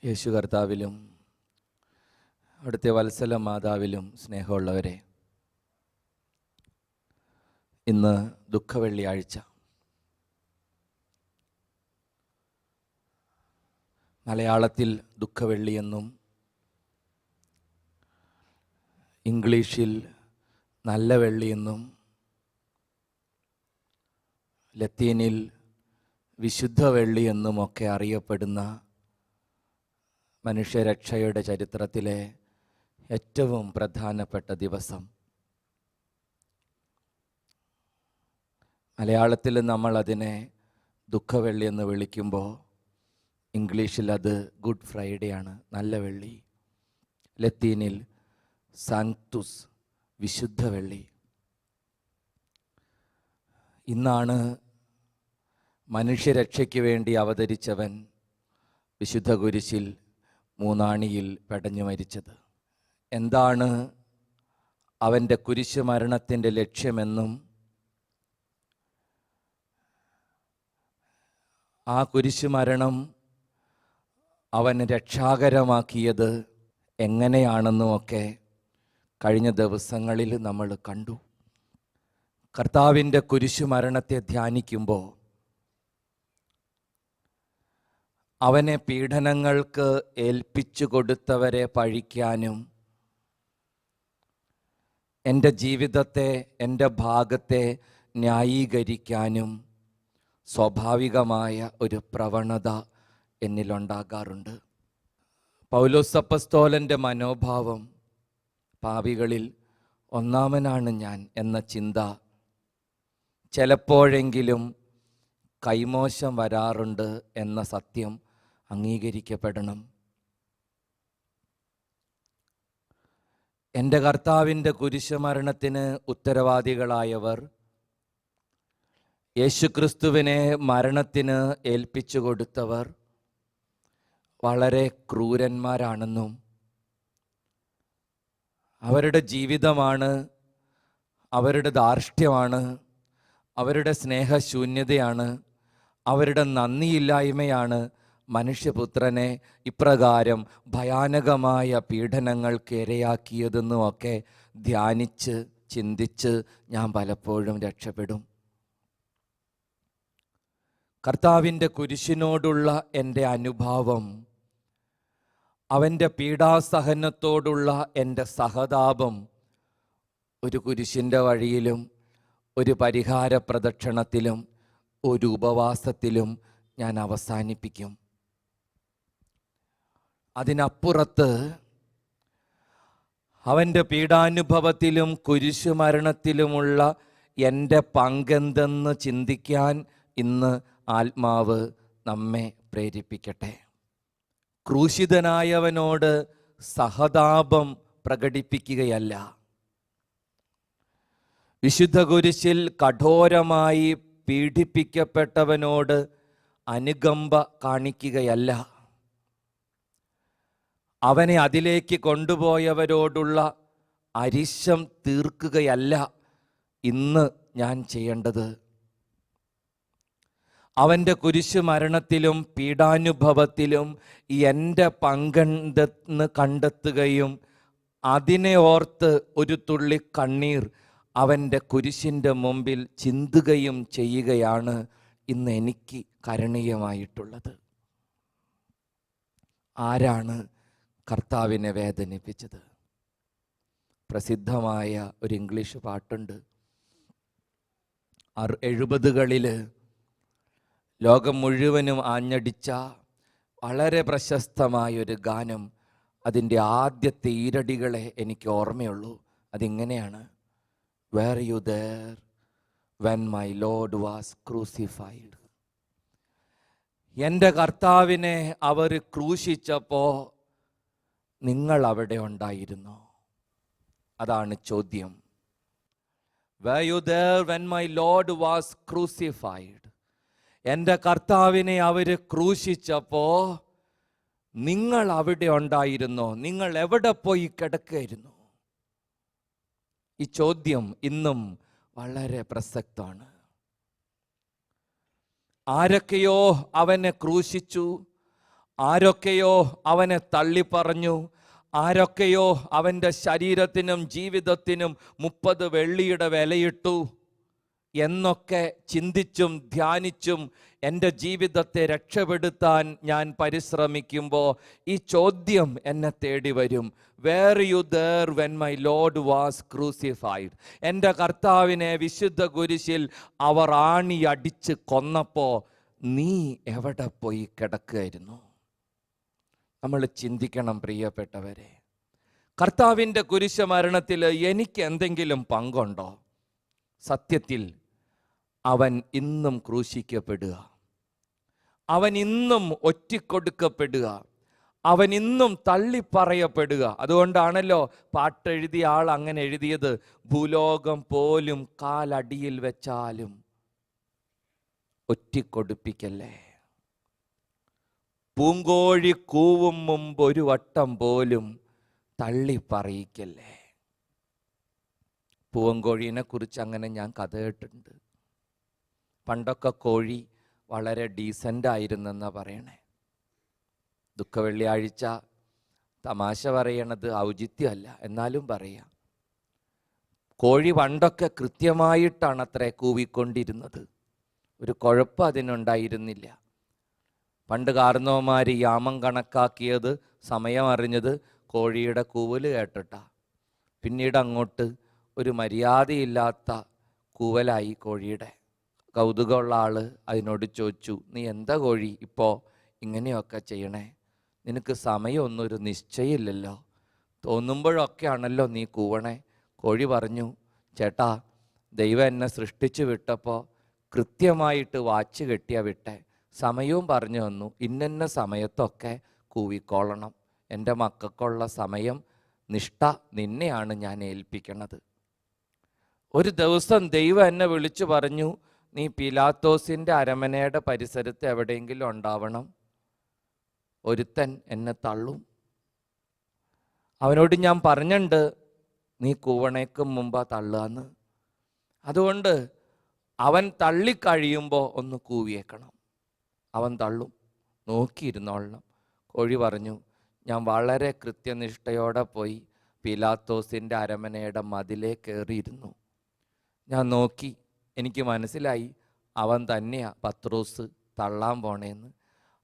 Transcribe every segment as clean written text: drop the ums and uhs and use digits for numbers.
യേശു കർത്താവിലും അവിടുത്തെ വത്സല മാതാവിലും സ്നേഹമുള്ളവരെ, ഇന്ന് ദുഃഖവെള്ളിയാഴ്ച. മലയാളത്തിൽ ദുഃഖവെള്ളിയെന്നും ഇംഗ്ലീഷിൽ നല്ല വെള്ളിയെന്നും ലത്തീനിൽ വിശുദ്ധ വെള്ളിയെന്നുമൊക്കെ അറിയപ്പെടുന്ന മനുഷ്യരക്ഷയുടെ ചരിത്രത്തിലെ ഏറ്റവും പ്രധാനപ്പെട്ട ദിവസം. മലയാളത്തിൽ നമ്മൾ അതിനെ ദുഃഖവെള്ളി എന്ന് വിളിക്കുമ്പോൾ ഇംഗ്ലീഷിൽ അത് ഗുഡ് ഫ്രൈഡേ ആണ്, നല്ല വെള്ളി. ലത്തീനിൽ സാങ്ക്തുസ്, വിശുദ്ധ വെള്ളി. ഇന്നാണ് മനുഷ്യരക്ഷയ്ക്ക് വേണ്ടി അവതരിച്ചവൻ വിശുദ്ധ കുരിശിൽ മൂന്നാണിയിൽ പെടഞ്ഞു മരിച്ചത്. എന്താണ് അവൻ്റെ കുരിശ് മരണത്തിൻ്റെ ലക്ഷ്യമെന്നും ആ കുരിശ് മരണം അവന് രക്ഷാകരമാക്കിയത് എങ്ങനെയാണെന്നുമൊക്കെ കഴിഞ്ഞ ദിവസങ്ങളിൽ നമ്മൾ കണ്ടു. കർത്താവിൻ്റെ കുരിശു മരണത്തെ ധ്യാനിക്കുമ്പോൾ അവനെ പീഡനങ്ങൾക്ക് ഏൽപ്പിച്ചു കൊടുത്തവരെ പഴിക്കാനും എൻ്റെ ജീവിതത്തെ, എൻ്റെ ഭാഗത്തെ ന്യായീകരിക്കാനും സ്വാഭാവികമായ ഒരു പ്രവണത എന്നിലുണ്ടാകാറുണ്ട്. പൗലോസ് അപ്പസ്തോലൻ്റെ മനോഭാവം പാപികളിൽ ഒന്നാമനാണ് ഞാൻ എന്ന ചിന്ത ചിലപ്പോഴെങ്കിലും കൈമോശം വരാറുണ്ട് എന്ന സത്യം അംഗീകരിക്കപ്പെടണം. എൻ്റെ കർത്താവിൻ്റെ കുരിശുമരണത്തിന് ഉത്തരവാദികളായവർ യേശുക്രിസ്തുവിനെ മരണത്തിന് ഏൽപ്പിച്ചു കൊടുത്തവർ വളരെ ക്രൂരന്മാരാണെന്നും അവരുടെ ജീവിതമാണ്, അവരുടെ ധാർഷ്ട്യമാണ്, അവരുടെ സ്നേഹശൂന്യതയാണ്, അവരുടെ നന്ദിയില്ലായ്മയാണ് മനുഷ്യപുത്രനെ ഇപ്രകാരം ഭയാനകമായ പീഡനങ്ങൾക്ക് ഇരയാക്കിയതെന്നുമൊക്കെ ധ്യാനിച്ച് ചിന്തിച്ച് ഞാൻ പലപ്പോഴും രക്ഷപ്പെടും. കർത്താവിൻ്റെ കുരിശിനോടുള്ള എൻ്റെ അനുഭാവം, അവൻ്റെ പീഡാസഹനത്തോടുള്ള എൻ്റെ സഹതാപം ഒരു കുരിശിൻ്റെ വഴിയിലും ഒരു പരിഹാര പ്രദക്ഷിണത്തിലും ഒരു ഉപവാസത്തിലും ഞാൻ അവസാനിപ്പിക്കും. അതിനപ്പുറത്ത് അവൻ്റെ പീഡാനുഭവത്തിലും കുരിശുമരണത്തിലുമുള്ള എൻ്റെ പങ്കെന്തെന്ന് ചിന്തിക്കാൻ ഇന്ന് ആത്മാവ് നമ്മെ പ്രേരിപ്പിക്കട്ടെ. ക്രൂശിതനായവനോട് സഹതാപം പ്രകടിപ്പിക്കുകയല്ല, വിശുദ്ധ കുരിശിൽ കഠോരമായി പീഡിപ്പിക്കപ്പെട്ടവനോട് അനുകമ്പ കാണിക്കുകയല്ല, അവനെ അതിലേക്ക് കൊണ്ടുപോയവരോടുള്ള അരിശം തീർക്കുകയല്ല ഇന്ന് ഞാൻ ചെയ്യേണ്ടത്. അവൻ്റെ കുരിശു മരണത്തിലും പീഡാനുഭവത്തിലും എൻ്റെ പങ്കെന്തെന്ന് കണ്ടെത്തുകയും അതിനെ ഓർത്ത് ഒരു തുള്ളി കണ്ണീർ അവൻ്റെ കുരിശിൻ്റെ മുമ്പിൽ ചിന്തുകയും ചെയ്യുകയാണ് ഇന്ന് എനിക്ക് കരണീയമായിട്ടുള്ളത്. ആരാണ് കർത്താവിനെ വേദനിപ്പിച്ചത്? പ്രസിദ്ധമായ ഒരു ഇംഗ്ലീഷ് പാട്ടുണ്ട്. 70കളിൽ ലോകം മുഴുവനും ആഞ്ഞടിച്ച വളരെ പ്രശസ്തമായൊരു ഗാനം, അതിൻ്റെ ആദ്യത്തെ ഈരടികളെ എനിക്ക് ഓർമ്മയുള്ളൂ. അതിങ്ങനെയാണ്: Were you there when my Lord was crucified? എൻ്റെ കർത്താവിനെ അവർ ക്രൂശിച്ചപ്പോൾ നിങ്ങൾ അവിടെ ഉണ്ടായിരുന്നോ? അതാണ് ചോദ്യം. Were you there when my Lord was crucified? എൻ്റെ കർത്താവിനെ അവർ ക്രൂശിച്ചപ്പോൾ നിങ്ങൾ അവിടെ ഉണ്ടായിരുന്നോ? നിങ്ങൾ എവിടെ പോയി കിടക്കുകയായിരുന്നു? ഈ ചോദ്യം ഇന്നും വളരെ പ്രസക്തമാണ്. ആരൊക്കെയോ അവനെ ക്രൂശിച്ചു, ആരൊക്കെയോ അവനെ തള്ളിപ്പറഞ്ഞു, ആരൊക്കെയോ അവൻ്റെ ശരീരത്തിനും ജീവിതത്തിനും 30 വെള്ളിയുടെ വിലയിട്ടു എന്നൊക്കെ ചിന്തിച്ചും ധ്യാനിച്ചും എൻ്റെ ജീവിതത്തെ രക്ഷപ്പെടുത്താൻ ഞാൻ പരിശ്രമിക്കുമ്പോൾ ഈ ചോദ്യം എന്നെ തേടി വരും. Were you there when my Lord was crucified? എൻ്റെ കർത്താവിനെ വിശുദ്ധ കുരിശിൽ അവർ ആണി അടിച്ച് കൊന്നപ്പോൾ നീ എവിടെ പോയി കിടക്കുകയായിരുന്നു? നമ്മൾ ചിന്തിക്കണം പ്രിയപ്പെട്ടവരെ. കർത്താവിൻ്റെ കുരിശ് മരണത്തിൽ എനിക്ക് എന്തെങ്കിലും പങ്കുണ്ടോ? സത്യത്തിൽ അവൻ ഇന്നും ക്രൂശിക്കപ്പെടുക, അവൻ ഇന്നും ഒറ്റിക്കൊടുക്കപ്പെടുക, അവൻ ഇന്നും തള്ളിപ്പറയപ്പെടുക. അതുകൊണ്ടാണല്ലോ പാട്ടെഴുതിയ ആൾ അങ്ങനെ എഴുതിയത്, ഭൂലോകം പോലും കാലടിയിൽ വെച്ചാലും ഒറ്റിക്കൊടുപ്പിക്കല്ലേ, പൂങ്കോഴി കൂവും മുമ്പ് ഒരു വട്ടം പോലും തള്ളിപ്പറയിക്കല്ലേ. പൂവങ്കോഴീനെ കുറിച്ച് അങ്ങനെ ഞാൻ കഥ കേട്ടിട്ടുണ്ട്. പണ്ടൊക്കെ കോഴി വളരെ ഡീസൻ്റ് ആയിരുന്നെന്നാണ് പറയണേ. ദുഃഖവെള്ളിയാഴ്ച തമാശ പറയണത് ഔചിത്യമല്ല, എന്നാലും പറയാം. കോഴി പണ്ടൊക്കെ കൃത്യമായിട്ടാണ് അത്രേ കൂവിക്കൊണ്ടിരുന്നത്, ഒരു കുഴപ്പം അതിനുണ്ടായിരുന്നില്ല. പണ്ട് കാർന്നോമാർ യാമം കണക്കാക്കിയത്, സമയം അറിഞ്ഞത് കോഴിയുടെ കൂവൽ കേട്ടിട്ടാ. പിന്നീട് അങ്ങോട്ട് ഒരു മര്യാദയില്ലാത്ത കൂവലായി കോഴിയുടെ. കൗതുകമുള്ള ആൾ അതിനോട് ചോദിച്ചു, നീ എന്താ കോഴി ഇപ്പോൾ ഇങ്ങനെയൊക്കെ ചെയ്യണേ? നിനക്ക് സമയമൊന്നും ഒരു നിശ്ചയമില്ലല്ലോ, തോന്നുമ്പോഴൊക്കെയാണല്ലോ നീ കൂവണേ. കോഴി പറഞ്ഞു, ചേട്ടാ, ദൈവം എന്നെ സൃഷ്ടിച്ചു വിട്ടപ്പോൾ കൃത്യമായിട്ട് വാച്ച് കെട്ടിയാ വിട്ടെ. സമയവും പറഞ്ഞു തന്നു, ഇന്ന സമയത്തൊക്കെ കൂവിക്കോളണം. എൻ്റെ മക്കൾക്കുള്ള സമയം നിഷ്ഠ നിന്നെയാണ് ഞാൻ ഏൽപ്പിക്കണത്. ഒരു ദിവസം ദൈവം എന്നെ വിളിച്ചു പറഞ്ഞു, നീ പീലാത്തോസിൻ്റെ അരമനയുടെ പരിസരത്ത് എവിടെയെങ്കിലും ഉണ്ടാവണം, ഒരുത്തൻ എന്നെ തള്ളും. അവനോട് ഞാൻ പറഞ്ഞിട്ടുണ്ട്, നീ കൂവണേക്കും മുമ്പാ തള്ളുകയെന്ന്. അതുകൊണ്ട് അവൻ തള്ളിക്കഴിയുമ്പോൾ ഒന്ന് കൂവിയേക്കണം. അവൻ തള്ളും, നോക്കിയിരുന്നോളണം. കോഴി പറഞ്ഞു, ഞാൻ വളരെ കൃത്യനിഷ്ഠയോടെ പോയി പീലാത്തോസിൻ്റെ അരമനയുടെ മതിലേ കയറിയിരുന്നു. ഞാൻ നോക്കി, എനിക്ക് മനസ്സിലായി അവൻ തന്നെയാ പത്രോസ് തള്ളാൻ പോണേന്ന്.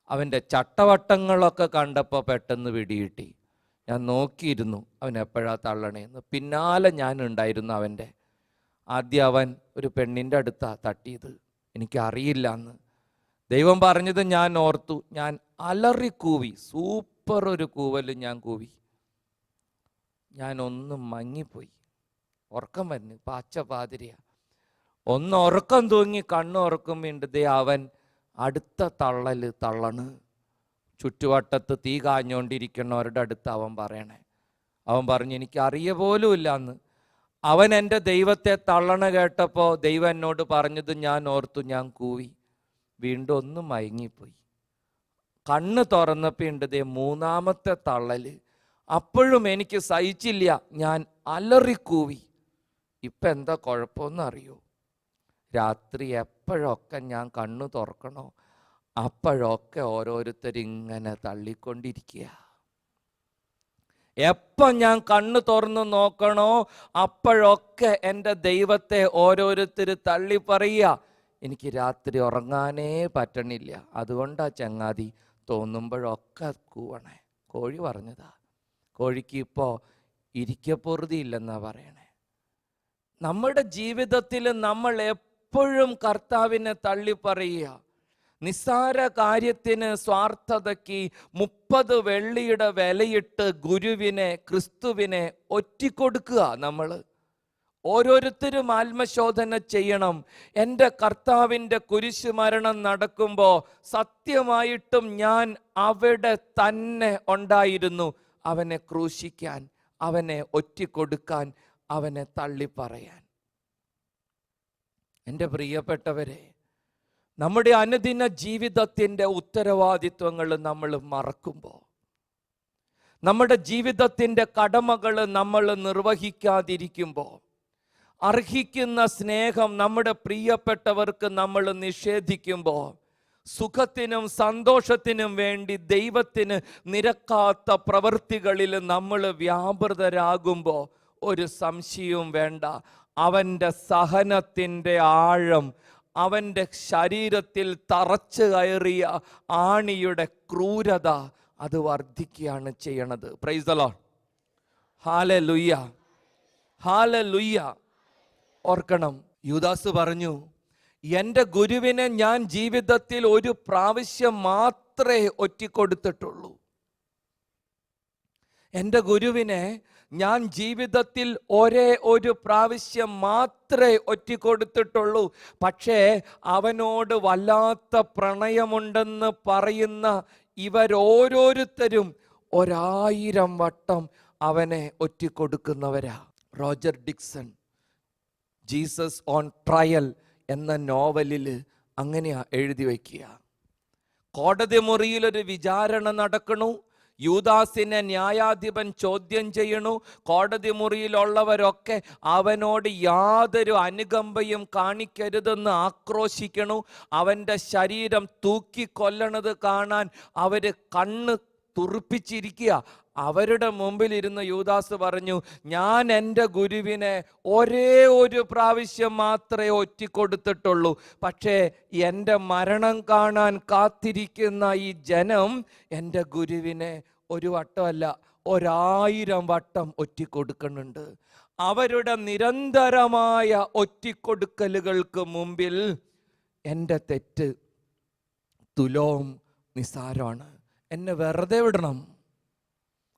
അവൻ്റെ ചട്ടവട്ടങ്ങളൊക്കെ കണ്ടപ്പോൾ പെട്ടെന്ന് പിടികിട്ടി. ഞാൻ നോക്കിയിരുന്നു അവൻ എപ്പോഴാ തള്ളണേന്ന്. പിന്നാലെ ഞാൻ ഉണ്ടായിരുന്നു അവൻ്റെ. ആദ്യം അവൻ ഒരു പെണ്ണിൻ്റെ അടുത്താണ് തട്ടിയത്, എനിക്കറിയില്ല എന്ന്. ദൈവം പറഞ്ഞത് ഞാൻ ഓർത്തു. ഞാൻ അലറിക്കൂവി, സൂപ്പർ ഒരു കൂവൽ ഞാൻ കൂവി. ഞാനൊന്ന് മങ്ങിപ്പോയി, ഉറക്കം വരുന്നു, പാച്ച പാതിരിയ. ഒന്ന് ഉറക്കം തൂങ്ങി കണ്ണ് ഉറക്കുമ്പോണ്ട് ദേ അവൻ അടുത്ത തള്ളണ്. ചുറ്റുവട്ടത്ത് തീ കാഞ്ഞുകൊണ്ടിരിക്കുന്നവരുടെ അടുത്ത് അവൻ പറയണേ. അവൻ പറഞ്ഞു, എനിക്കറിയ പോലും ഇല്ല എന്ന്. അവൻ എൻ്റെ ദൈവത്തെ തള്ളണ കേട്ടപ്പോൾ ദൈവം എന്നോട് പറഞ്ഞത് ഞാൻ ഓർത്തു, ഞാൻ കൂവി. വീണ്ടും ഒന്ന് മയങ്ങിപ്പോയി. കണ്ണ് തുറന്നപ്പോൾ ഉണ്ട് ദേ മൂന്നാമത്തെ തള്ളല്. അപ്പോഴും എനിക്ക് സഹിച്ചില്ല, ഞാൻ അലറിക്കൂവി. ഇപ്പം എന്താ കുഴപ്പമെന്ന് അറിയോ? രാത്രി എപ്പോഴൊക്കെ ഞാൻ കണ്ണു തുറക്കണോ അപ്പോഴൊക്കെ ഓരോരുത്തരിങ്ങനെ തള്ളിക്കൊണ്ടിരിക്കുക. എപ്പം ഞാൻ കണ്ണ് തുറന്ന് നോക്കണോ അപ്പോഴൊക്കെ എൻ്റെ ദൈവത്തെ ഓരോരുത്തർ തള്ളി പറയുക. എനിക്ക് രാത്രി ഉറങ്ങാനേ പറ്റണില്ല. അതുകൊണ്ടാ ചങ്ങാതി തോന്നുമ്പോഴൊക്കെ കൂവണേ. കോഴി പറഞ്ഞതാ. കോഴിക്ക് ഇപ്പോൾ ഇരിക്കപ്പൊറുതിയില്ലെന്നാ പറയണേ. നമ്മുടെ ജീവിതത്തിൽ നമ്മൾ എപ്പോഴും കർത്താവിനെ തള്ളി പറയുക. നിസ്സാര കാര്യത്തിന് സ്വാർത്ഥതയ്ക്ക് 30 വെള്ളിയുടെ വിലയിട്ട് ഗുരുവിനെ, ക്രിസ്തുവിനെ ഒറ്റിക്കൊടുക്കുക. നമ്മൾ ഓരോരുത്തരും ആത്മശോധന ചെയ്യണം. എൻ്റെ കർത്താവിൻ്റെ കുരിശ് മരണം നടക്കുമ്പോൾ സത്യമായിട്ടും ഞാൻ അവിടെ തന്നെ ഉണ്ടായിരുന്നു, അവനെ ക്രൂശിക്കാൻ, അവനെ ഒറ്റിക്കൊടുക്കാൻ, അവനെ തള്ളിപ്പറയാൻ. എൻ്റെ പ്രിയപ്പെട്ടവരെ, നമ്മുടെ അനുദിന ജീവിതത്തിൻ്റെ ഉത്തരവാദിത്വങ്ങൾ നമ്മൾ മറക്കുമ്പോൾ, നമ്മുടെ ജീവിതത്തിൻ്റെ കടമകൾ നമ്മൾ നിർവഹിക്കാതിരിക്കുമ്പോൾ, അർഹിക്കുന്ന സ്നേഹം നമ്മുടെ പ്രിയപ്പെട്ടവർക്ക് നമ്മൾ നിഷേധിക്കുമ്പോൾ, സുഖത്തിനും സന്തോഷത്തിനും വേണ്ടി ദൈവത്തിന് നിരക്കാത്ത പ്രവൃത്തികളിൽ നമ്മൾ വ്യാപൃതരാകുമ്പോൾ ഒരു സംശയവും വേണ്ട, അവൻ്റെ സഹനത്തിൻ്റെ ആഴം, അവൻ്റെ ശരീരത്തിൽ തറച്ചു കയറിയ ആണിയുടെ ക്രൂരത അത് വർദ്ധിക്കുകയാണ് ചെയ്യണത്. Praise the Lord. Hallelujah, hallelujah. ഓർക്കണം, യൂദാസ് പറഞ്ഞു, എൻ്റെ ഗുരുവിനെ ഞാൻ ജീവിതത്തിൽ ഒരു പ്രാവശ്യം മാത്രമേ ഒറ്റിക്കൊടുത്തിട്ടുള്ളൂ. എൻ്റെ ഗുരുവിനെ ഞാൻ ജീവിതത്തിൽ ഒരേ ഒരു പ്രാവശ്യം മാത്രമേ ഒറ്റിക്കൊടുത്തിട്ടുള്ളൂ. പക്ഷേ അവനോട് വല്ലാത്ത പ്രണയമുണ്ടെന്ന് പറയുന്ന ഇവരോരോരുത്തരും 1000 വട്ടം അവനെ ഒറ്റിക്കൊടുക്കുന്നവരാ. Roger Dixon Jesus on trial എന്ന നോവലിൽ അങ്ങനെയാ എഴുതി വയ്ക്കുക. കോടതി മുറിയിലൊരു വിചാരണ നടക്കണു. യൂദാസിനെ ന്യായാധിപൻ ചോദ്യം ചെയ്യണു. കോടതി മുറിയിലുള്ളവരൊക്കെ അവനോട് യാതൊരു അനുകമ്പയും കാണിക്കരുതെന്ന് ആക്രോശിക്കണു. അവൻ്റെ ശരീരം തൂക്കിക്കൊല്ലണത് കാണാൻ അവര് കണ്ണ് തുറിപ്പിച്ചിരിക്കുക. അവരുടെ മുമ്പിൽ ഇരുന്ന് യൂദാസ് പറഞ്ഞു, ഞാൻ എൻ്റെ ഗുരുവിനെ ഒരേ ഒരു പ്രാവശ്യം മാത്രമേ ഒറ്റിക്കൊടുത്തിട്ടുള്ളൂ. പക്ഷേ എൻ്റെ മരണം കാണാൻ കാത്തിരിക്കുന്ന ഈ ജനം എൻ്റെ ഗുരുവിനെ ഒരു വട്ടമല്ല 1000 വട്ടം ഒറ്റിക്കൊടുക്കുന്നുണ്ട്. അവരുടെ നിരന്തരമായ ഒറ്റിക്കൊടുക്കലുകൾക്ക് മുമ്പിൽ എൻ്റെ തെറ്റ് തുലോം നിസാരമാണ്. എന്നെ വെറുതെ വിടണം.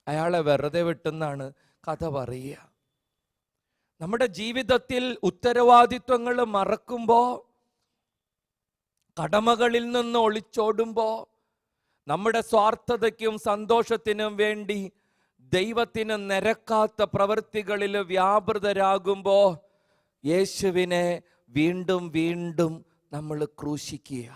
അയാളെ വെറുതെ വിട്ടെന്നാണ് കഥ പറയുക. നമ്മുടെ ജീവിതത്തിൽ ഉത്തരവാദിത്വങ്ങൾ മറക്കുമ്പോൾ, കടമകളിൽ നിന്ന് ഒളിച്ചോടുമ്പോൾ, നമ്മുടെ സ്വാർത്ഥതയ്ക്കും സന്തോഷത്തിനും വേണ്ടി ദൈവത്തിന് നിരക്കാത്ത പ്രവൃത്തികളിൽ വ്യാപൃതരാകുമ്പോൾ യേശുവിനെ വീണ്ടും വീണ്ടും നമ്മൾ ക്രൂശിക്കുക.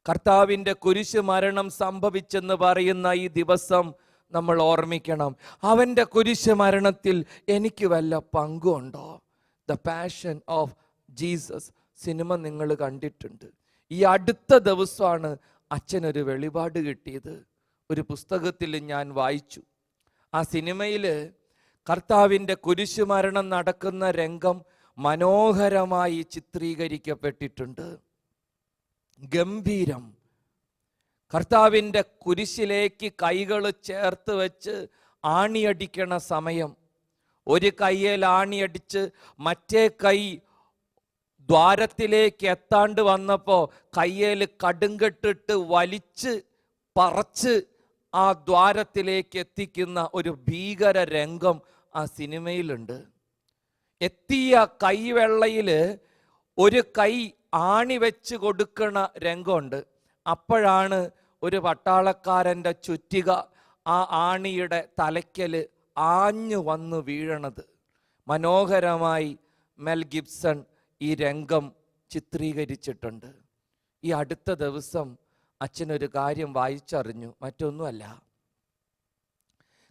കർത്താവിൻ്റെ കുരിശ് മരണം സംഭവിച്ചെന്ന് പറയുന്ന ഈ ദിവസം നമ്മൾ ഓർമ്മിക്കണം, അവൻ്റെ കുരിശ് മരണത്തിൽ എനിക്ക് വല്ല പങ്കുണ്ടോ? The Passion of Jesus cinema നിങ്ങൾ കണ്ടിട്ടുണ്ട്. ഈ അടുത്ത ദിവസമാണ് അച്ഛനൊരു വെളിപാട് കിട്ടിയത്. ഒരു പുസ്തകത്തിൽ ഞാൻ വായിച്ചു. ആ സിനിമയിൽ കർത്താവിൻ്റെ കുരിശ് മരണം നടക്കുന്ന രംഗം മനോഹരമായി ചിത്രീകരിക്കപ്പെട്ടിട്ടുണ്ട്. ഗംഭീരം. കർത്താവിൻ്റെ കുരിശിലേക്ക് കൈകൾ ചേർത്ത് വെച്ച് ആണിയടിക്കണ സമയം, ഒരു കയ്യിൽ ആണിയടിച്ച് മറ്റേ കൈ ദ്വാരത്തിലേക്ക് എത്താണ്ട് വന്നപ്പോൾ കയ്യിൽ കടുങ്കെട്ടിട്ട് വലിച്ച് പറച്ച് ആ ദ്വാരത്തിലേക്ക് എത്തിക്കുന്ന ഒരു ഭീകര രംഗം ആ സിനിമയിലുണ്ട്. എത്തിയ കൈവെള്ളയിൽ ഒരു കൈ ആണി വെച്ച് കൊടുക്കണ രംഗമുണ്ട്. അപ്പോഴാണ് ഒരു പട്ടാളക്കാരൻ്റെ ചുറ്റിക ആ ആണിയുടെ തലയ്ക്കൽ ആഞ്ഞു വന്ന് വീഴണത്. മനോഹരമായി മെൽ ഗിബ്സൺ ഈ രംഗം ചിത്രീകരിച്ചിട്ടുണ്ട്. ഈ അടുത്ത ദിവസം അച്ഛനൊരു കാര്യം വായിച്ചറിഞ്ഞു. മറ്റൊന്നുമല്ല,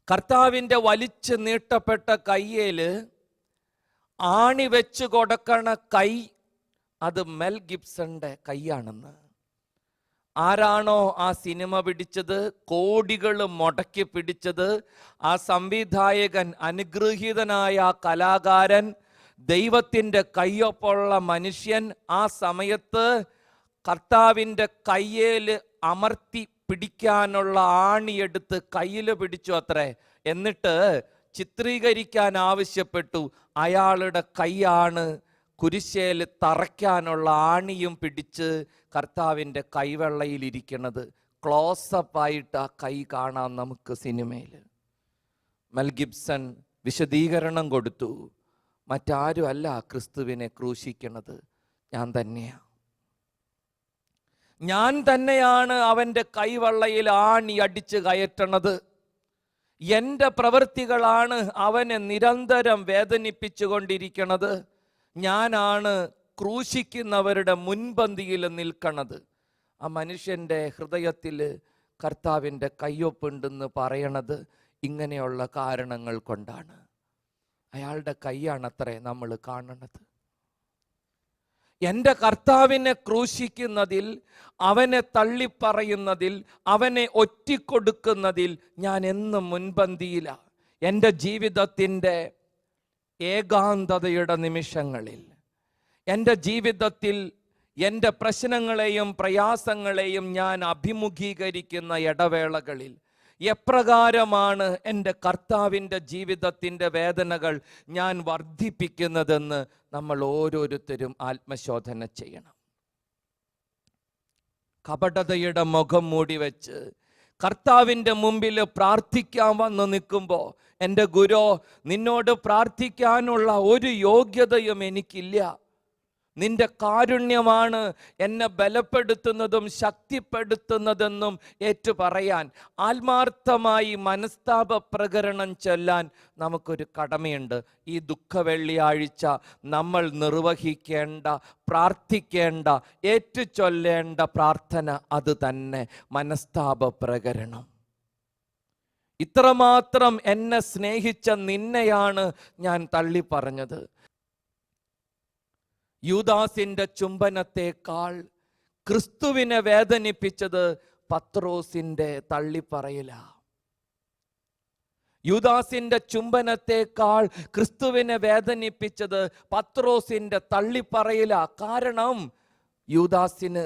കർത്താവിൻ്റെ വലിച്ചു നീട്ടപ്പെട്ട കയ്യേൽ ആണി വെച്ച് കൊടുക്കണ കൈ അത് മെൽ ഗിബ്സന്റെ കൈയാണെന്ന്. ആരാണോ ആ സിനിമ പിടിച്ചത്, കോടികൾ മുടക്കി പിടിച്ചത്, ആ സംവിധായകൻ, അനുഗ്രഹീതനായ ആ കലാകാരൻ, ദൈവത്തിൻ്റെ കയ്യൊപ്പുള്ള മനുഷ്യൻ ആ സമയത്ത് കർത്താവിൻ്റെ കയ്യേൽ അമർത്തി പിടിക്കാനുള്ള ആണിയെടുത്ത് കയ്യിൽ പിടിച്ചു അത്രേ. എന്നിട്ട് ചിത്രീകരിക്കാൻ ആവശ്യപ്പെട്ടു. അയാളുടെ കൈയാണ് കുരിശേൽ തറയ്ക്കാനുള്ള ആണിയും പിടിച്ച് കർത്താവിൻ്റെ കൈവെള്ളയിലിരിക്കുന്നത്. ക്ലോസപ്പായിട്ട് ആ കൈ കാണാം നമുക്ക് സിനിമയിൽ. മെൽ ഗിബ്സൺ വിശദീകരണം കൊടുത്തു. മറ്റാരും അല്ല ക്രിസ്തുവിനെ ക്രൂശിക്കുന്നത്, ഞാൻ തന്നെയാണ്. ഞാൻ തന്നെയാണ് അവൻ്റെ കൈവെള്ളയിൽ ആണി അടിച്ച് കയറ്റണത്. എൻ്റെ പ്രവൃത്തികളാണ് അവനെ നിരന്തരം വേദനിപ്പിച്ചുകൊണ്ടിരിക്കണത്. ഞാനാണ് ക്രൂശിക്കുന്നവരുടെ മുൻപന്തിയിൽ നിൽക്കണത്. ആ മനുഷ്യൻ്റെ ഹൃദയത്തിൽ കർത്താവിൻ്റെ കയ്യൊപ്പുണ്ടെന്ന് പറയണത് ഇങ്ങനെയുള്ള കാരണങ്ങൾ കൊണ്ടാണ്. അയാളുടെ കൈയാണത്രേ നമ്മൾ കാണണത്. എൻ്റെ കർത്താവിനെ ക്രൂശിക്കുന്നതിൽ, അവനെ തള്ളിപ്പറയുന്നതിൽ, അവനെ ഒറ്റിക്കൊടുക്കുന്നതിൽ ഞാൻ എന്നും മുൻപന്തിയിലാണ്. എൻ്റെ ജീവിതത്തിൻ്റെ ഏകാന്തതയുടെ നിമിഷങ്ങളിൽ, എൻ്റെ ജീവിതത്തിൽ എൻ്റെ പ്രശ്നങ്ങളെയും പ്രയാസങ്ങളെയും ഞാൻ അഭിമുഖീകരിക്കുന്ന ഇടവേളകളിൽ എപ്രകാരമാണ് എൻ്റെ കർത്താവിൻ്റെ ജീവിതത്തിൻ്റെ വേദനകൾ ഞാൻ വർദ്ധിപ്പിക്കുന്നതെന്ന് നമ്മൾ ഓരോരുത്തരും ആത്മശോധന ചെയ്യണം. കപടതയുടെ മുഖം മൂടി വെച്ച് കർത്താവിൻ്റെ മുമ്പിൽ പ്രാർത്ഥിക്കാൻ വന്ന് നിൽക്കുമ്പോൾ, എൻ്റെ ഗുരോ, നിന്നോട് പ്രാർത്ഥിക്കാനുള്ള ഒരു യോഗ്യതയും എനിക്കില്ല. നിന്റെ കാരുണ്യമാണ് എന്നെ ബലപ്പെടുത്തുന്നതും ശക്തിപ്പെടുത്തുന്നതെന്നും ഏറ്റു പറയാൻ, ആത്മാർത്ഥമായി മനസ്താപ പ്രകരണം ചൊല്ലാൻ നമുക്കൊരു കടമയുണ്ട്. ഈ ദുഃഖവെള്ളിയാഴ്ച നമ്മൾ നിർവഹിക്കേണ്ട, പ്രാർത്ഥിക്കേണ്ട, ഏറ്റുചൊല്ലേണ്ട പ്രാർത്ഥന അത് തന്നെ, മനസ്താപ പ്രകരണം. ഇത്രമാത്രം എന്നെ സ്നേഹിച്ച നിന്നെയാണ് ഞാൻ തള്ളിപ്പറഞ്ഞത്. യൂദാസിന്റെ ചുംബനത്തെക്കാൾ ക്രിസ്തുവിനെ വേദനിപ്പിച്ചത് പത്രോസിന്റെ തള്ളിപ്പറയില. യൂദാസിന്റെ ചുംബനത്തെക്കാൾ ക്രിസ്തുവിനെ വേദനിപ്പിച്ചത് പത്രോസിന്റെ തള്ളിപ്പറയില. കാരണം യൂദാസിന്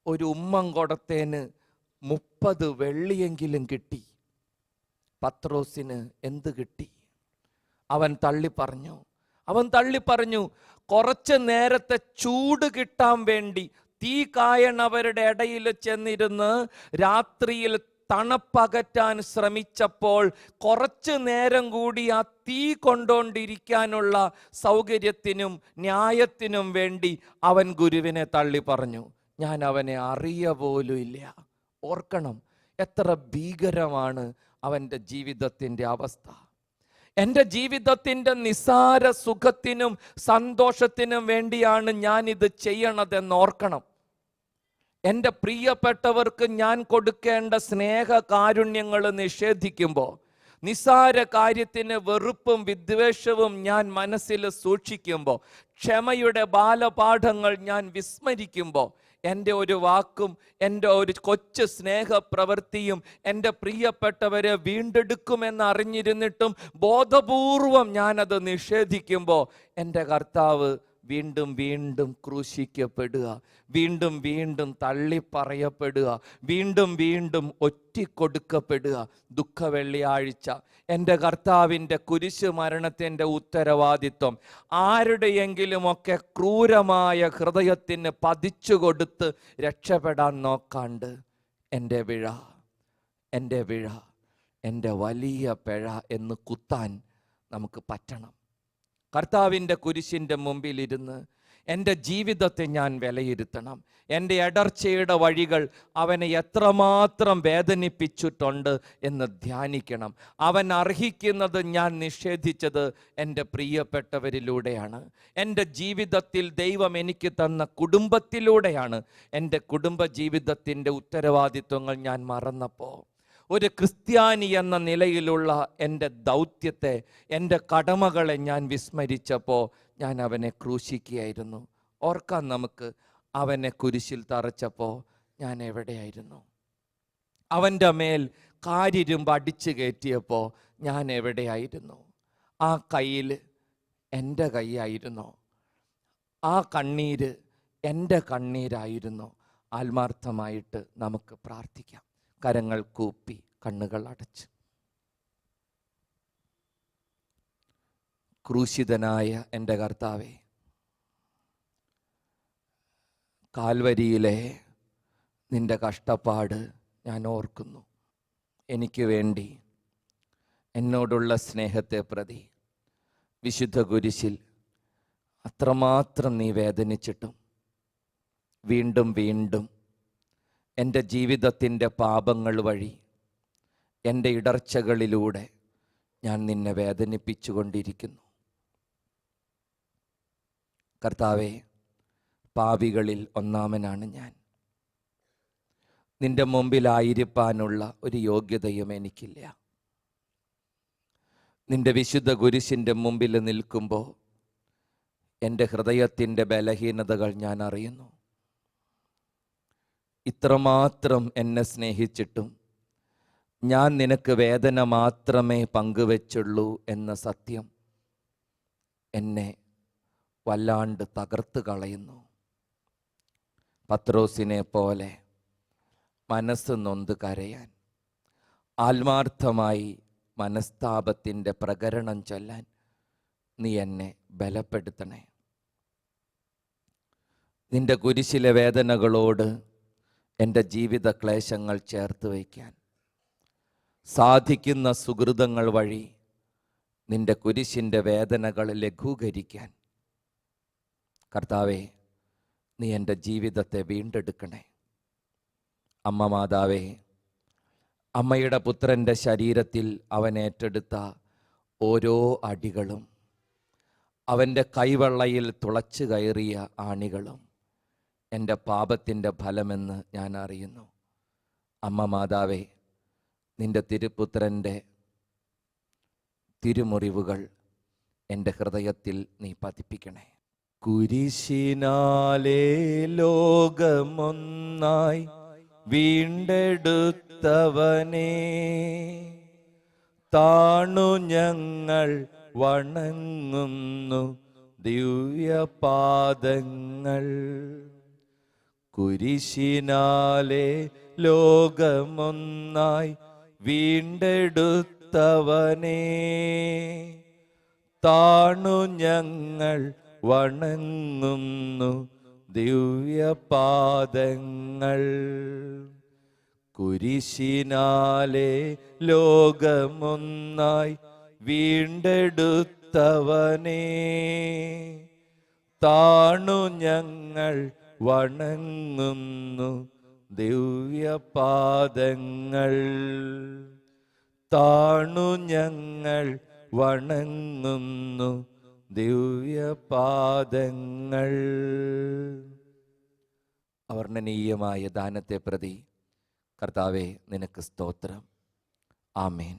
ഒരു ഉമ്മം കൊടുത്തേന് 30 വെള്ളിയെങ്കിലും കിട്ടി. പത്രോസിന് എന്ത് കിട്ടി? അവൻ തള്ളിപ്പറഞ്ഞു. കുറച്ച് നേരത്തെ ചൂട് കിട്ടാൻ വേണ്ടി തീ കായണവരുടെ ഇടയിൽ ചെന്നിരുന്ന് രാത്രിയിൽ തണുപ്പകറ്റാൻ ശ്രമിച്ചപ്പോൾ കുറച്ച് നേരം കൂടി ആ തീ കൊണ്ടോണ്ടിരിക്കാനുള്ള സൗകര്യത്തിനും ന്യായത്തിനും വേണ്ടി അവൻ ഗുരുവിനെ തള്ളിപ്പറഞ്ഞു. ഞാൻ അവനെ അറിയ പോലും ഇല്ല. ഓർക്കണം, എത്ര ഭീകരമാണ് അവൻ്റെ ജീവിതത്തിൻ്റെ അവസ്ഥ. എൻ്റെ ജീവിതത്തിൻ്റെ നിസാര സുഖത്തിനും സന്തോഷത്തിനും വേണ്ടിയാണ് ഞാനിത് ചെയ്യണതെന്ന് ഓർക്കണം. എൻ്റെ പ്രിയപ്പെട്ടവർക്ക് ഞാൻ കൊടുക്കേണ്ട സ്നേഹ കാരുണ്യങ്ങൾ നിഷേധിക്കുമ്പോൾ, നിസാര കാര്യത്തിന് വെറുപ്പും വിദ്വേഷവും ഞാൻ മനസ്സിൽ സൂക്ഷിക്കുമ്പോൾ, ക്ഷമയുടെ ബാലപാഠങ്ങൾ ഞാൻ വിസ്മരിക്കുമ്പോൾ, എൻ്റെ ഒരു വാക്കും എൻ്റെ ഒരു കൊച്ചു സ്നേഹപ്രവൃത്തിയും എൻ്റെ പ്രിയപ്പെട്ടവരെ വീണ്ടെടുക്കുമെന്ന് അറിഞ്ഞിരുന്നിട്ടും ബോധപൂർവം ഞാനത് നിഷേധിക്കുമ്പോൾ, എൻ്റെ കർത്താവ് വീണ്ടും വീണ്ടും ക്രൂശിക്കപ്പെടുക, വീണ്ടും വീണ്ടും തള്ളിപ്പറയപ്പെടുക, വീണ്ടും വീണ്ടും ഒറ്റിക്കൊടുക്കപ്പെടുക. ദുഃഖവെള്ളിയാഴ്ച എൻ്റെ കർത്താവിൻ്റെ കുരിശ് മരണത്തിൻ്റെ ഉത്തരവാദിത്വം ആരുടെയെങ്കിലുമൊക്കെ ക്രൂരമായ ഹൃദയത്തിന് പതിച്ചു കൊടുത്ത് രക്ഷപ്പെടാൻ നോക്കാണ്ട്, എൻ്റെ വിഴ, എൻ്റെ വലിയ പിഴ എന്ന് കുത്താൻ നമുക്ക് പറ്റണം. കർത്താവിൻ്റെ കുരിശിൻ്റെ മുമ്പിലിരുന്ന് എൻ്റെ ജീവിതത്തെ ഞാൻ വിലയിരുത്തണം. എൻ്റെ ഇടർച്ചയുടെ വഴികൾ അവനെ എത്രമാത്രം വേദനിപ്പിച്ചിട്ടുണ്ട് എന്ന് ധ്യാനിക്കണം. അവൻ അർഹിക്കുന്നത് ഞാൻ നിഷേധിച്ചത് എൻ്റെ പ്രിയപ്പെട്ടവരിലൂടെയാണ്. എൻ്റെ ജീവിതത്തിൽ ദൈവം എനിക്ക് തന്ന കുടുംബത്തിലൂടെയാണ്. എൻ്റെ കുടുംബ ജീവിതത്തിൻ്റെ ഉത്തരവാദിത്വങ്ങൾ ഞാൻ മറന്നപ്പോൾ, ഒരു ക്രിസ്ത്യാനി എന്ന നിലയിലുള്ള എൻ്റെ ദൗത്യത്തെ, എൻ്റെ കടമകളെ ഞാൻ വിസ്മരിച്ചപ്പോൾ ഞാൻ അവനെ ക്രൂശിക്കുകയായിരുന്നു. ഓർക്കാൻ നമുക്ക്, അവനെ കുരിശിൽ തറച്ചപ്പോൾ ഞാൻ എവിടെയായിരുന്നു? അവൻ്റെ മേൽ കാരിരുമ്പ് അടിച്ചു കയറ്റിയപ്പോൾ ഞാൻ എവിടെയായിരുന്നു? ആ കയ്യിൽ എൻ്റെ കൈയായിരുന്നോ? ആ കണ്ണീര് എൻ്റെ കണ്ണീരായിരുന്നോ? ആത്മാർത്ഥമായിട്ട് നമുക്ക് പ്രാർത്ഥിക്കാം. കരങ്ങൾ കൂപ്പി കണ്ണുകൾ അടച്ച്. ക്രൂശിതനായ എൻ്റെ കർത്താവേ, കാൽവരിയിലെ നിൻ്റെ കഷ്ടപ്പാട് ഞാൻ ഓർക്കുന്നു. എനിക്ക് വേണ്ടി എന്നോടുള്ള സ്നേഹത്തെ പ്രതി വിശുദ്ധ കുരിശിൽ അത്രമാത്രം നീ വേദനിച്ചിട്ടും വീണ്ടും വീണ്ടും എൻ്റെ ജീവിതത്തിൻ്റെ പാപങ്ങൾ വഴി, എൻ്റെ ഇടർച്ചകളിലൂടെ ഞാൻ നിന്നെ വേദനിപ്പിച്ചു കൊണ്ടിരിക്കുന്നു. കർത്താവേ, പാപികളിൽ ഒന്നാമനാണ് ഞാൻ. നിൻ്റെ മുമ്പിലായിരിക്കാനുള്ള ഒരു യോഗ്യതയും എനിക്കില്ല. നിൻ്റെ വിശുദ്ധ കുരിശിൻ്റെ മുമ്പിൽ നിൽക്കുമ്പോൾ എൻ്റെ ഹൃദയത്തിൻ്റെ ബലഹീനതകൾ ഞാൻ അറിയുന്നു. ഇത്രമാത്രം എന്നെ സ്നേഹിച്ചിട്ടും ഞാൻ നിനക്ക് വേദന മാത്രമേ പങ്കുവെച്ചുള്ളൂ എന്ന സത്യം എന്നെ വല്ലാണ്ട് തകർത്ത് കളയുന്നു. പത്രോസിനെ പോലെ മനസ്സ് നൊന്ത് കരയാൻ, ആത്മാർത്ഥമായി മനസ്താപത്തിൻ്റെ പ്രകരണം ചൊല്ലാൻ നീ എന്നെ ബലപ്പെടുത്തണേ. നിന്റെ കുരിശിലെ വേദനകളോട് എൻ്റെ ജീവിത ക്ലേശങ്ങൾ ചേർത്ത് വയ്ക്കാൻ സാധിക്കുന്ന സുഹൃതങ്ങൾ വഴി നിന്റെ കുരിശിൻ്റെ വേദനകൾ ലഘൂകരിക്കാൻ കർത്താവേ, നീ എൻ്റെ ജീവിതത്തെ വീണ്ടെടുക്കണേ. അമ്മ മാതാവേ, അമ്മയുടെ പുത്രൻ്റെ ശരീരത്തിൽ അവൻ ഏറ്റെടുത്ത ഓരോ അടികളും അവൻ്റെ കൈവെള്ളയിൽ തുളച്ചു കയറിയ ആണികളും എൻ്റെ പാപത്തിൻ്റെ ഫലമെന്ന് ഞാൻ അറിയുന്നു. അമ്മ മാതാവേ, നിന്റെ തിരുപുത്രൻ്റെ തിരുമുറിവുകൾ എൻ്റെ ഹൃദയത്തിൽ നീ പതിപ്പിക്കണേ. കുരിശിനാലേ ലോകമൊന്നായി വീണ്ടെടുത്തവനേ, താണു ഞങ്ങൾ വണങ്ങുന്നു ദിവ്യപാദങ്ങൾ. കുരിശിനാലേ ലോകമൊന്നായി വീണ്ടെടുത്തവനേ, താണു ഞങ്ങൾ വണങ്ങുന്നു ദിവ്യപാദങ്ങൾ. കുരിശിനാലേ ലോകമൊന്നായി വീണ്ടെടുത്തവനേ, താണു ഞങ്ങൾ വണങ്ങുന്നു ദിവ്യപാദങ്ങൾ. താണു ഞങ്ങൾ വണങ്ങുന്നു ദിവ്യപാദങ്ങൾ. അവർണ്ണനീയമായ ദാനത്തെ പ്രതി കർത്താവേ, നിനക്ക് സ്തോത്രം. ആമേൻ.